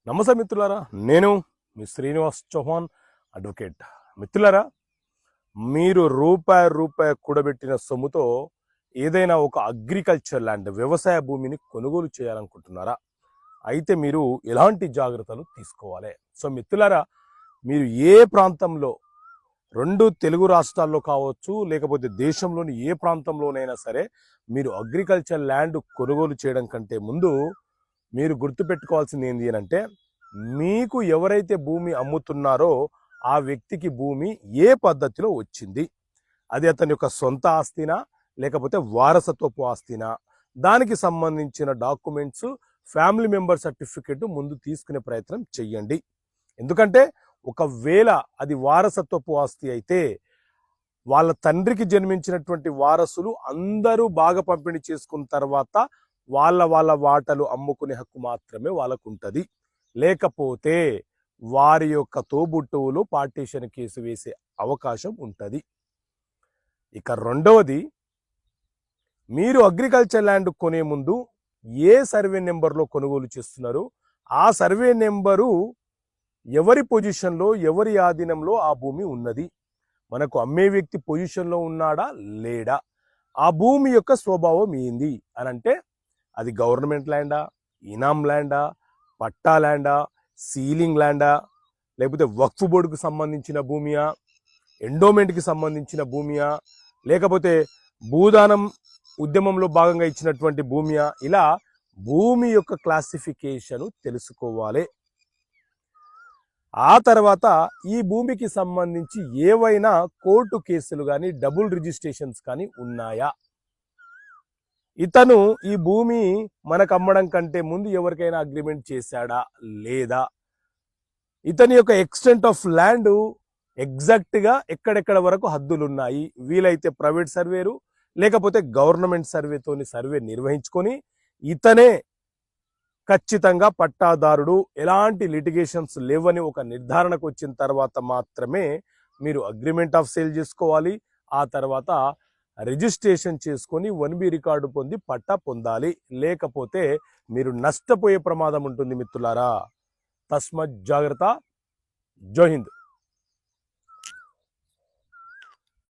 నమస్తే మిత్రులారా, నేను మీ శ్రీనివాస్ చౌహాన్ అడ్వకేట్. మిత్రులారా, మీరు రూపాయి కూడబెట్టిన సొమ్ముతో ఏదైనా ఒక అగ్రికల్చర్ ల్యాండ్ వ్యవసాయ భూమిని కొనుగోలు చేయాలనుకుంటున్నారా? అయితే మీరు ఎలాంటి జాగ్రత్తలు తీసుకోవాలి? సో మిత్రులారా, మీరు ఏ ప్రాంతంలో, రెండు తెలుగు రాష్ట్రాల్లో కావచ్చు, లేకపోతే దేశంలోని ఏ ప్రాంతంలోనైనా సరే, మీరు అగ్రికల్చర్ ల్యాండ్ కొనుగోలు చేయడం కంటే ముందు మీరు గుర్తుపెట్టుకోవాల్సింది ఏంటి అంటే, మీకు ఎవరైతే భూమి అమ్ముతున్నారో ఆ వ్యక్తికి భూమి ఏ పద్ధతిలో వచ్చింది, అది అతని యొక్క సొంత ఆస్తినా లేకపోతే వారసత్వపు ఆస్తినా, దానికి సంబంధించిన డాక్యుమెంట్స్, ఫ్యామిలీ మెంబర్ సర్టిఫికెట్ ముందు తీసుకునే ప్రయత్నం చెయ్యండి. ఎందుకంటే ఒకవేళ అది వారసత్వపు ఆస్తి అయితే వాళ్ళ తండ్రికి జన్మించినటువంటి వారసులు అందరూ బాగా పంపిణీ చేసుకున్న తర్వాత వాళ్ళ వాటలు అమ్ముకునే హక్కు మాత్రమే వాళ్ళకు ఉంటుంది. లేకపోతే వారి యొక్క తోబుట్టువులు పార్టీషన్ కేసు వేసే అవకాశం ఉంటుంది. ఇక రెండవది, మీరు అగ్రికల్చర్ ల్యాండ్ కొనే ముందు ఏ సర్వే నెంబర్లో కొనుగోలు చేస్తున్నారు, ఆ సర్వే నెంబరు ఎవరి పొజిషన్లో, ఎవరి ఆధీనంలో ఆ భూమి ఉన్నది, మనకు అమ్మే వ్యక్తి పొజిషన్లో ఉన్నాడా లేడా, ఆ భూమి యొక్క స్వభావం ఏంది అని అంటే, అది గవర్నమెంట్ ల్యాండా, ఇనాం ల్యాండా, పట్టా ల్యాండా, సీలింగ్ ల్యాండా, లేకపోతే వక్ఫ్ బోర్డుకు సంబంధించిన భూమియా, ఎండోమెంట్కి సంబంధించిన భూమియా, లేకపోతే భూదానం ఉద్యమంలో భాగంగా ఇచ్చినటువంటి భూమియా, ఇలా భూమి యొక్క క్లాసిఫికేషన్ తెలుసుకోవాలి. ఆ తర్వాత ఈ భూమికి సంబంధించి ఏవైనా కోర్టు కేసులు కానీ డబుల్ రిజిస్ట్రేషన్స్ కానీ ఉన్నాయా, ఇతను ఈ భూమి మనకు అమ్మడం కంటే ముందు ఎవరికైనా అగ్రిమెంట్ చేశాడా లేదా, ఇతని యొక్క ఎక్స్టెంట్ ఆఫ్ ల్యాండ్ ఎగ్జాక్ట్గా ఎక్కడెక్కడ వరకు హద్దులు ఉన్నాయి, వీలైతే ప్రైవేట్ సర్వేరు లేకపోతే గవర్నమెంట్ సర్వేతోని సర్వే నిర్వహించుకొని ఇతనే ఖచ్చితంగా పట్టాదారుడు, ఎలాంటి లిటిగేషన్స్ లేవని ఒక నిర్ధారణకు వచ్చిన తర్వాత మాత్రమే మీరు అగ్రిమెంట్ ఆఫ్ సేల్ చేసుకోవాలి. ఆ తర్వాత రిజిస్ట్రేషన్ చేసుకొని 1B రికార్డు పొంది పట్టా పొందాలి. లేకపోతే మీరు నష్టపోయే ప్రమాదం ఉంటుంది మిత్రులారా. తస్మత్ జాగ్రత్త. జై హింద్.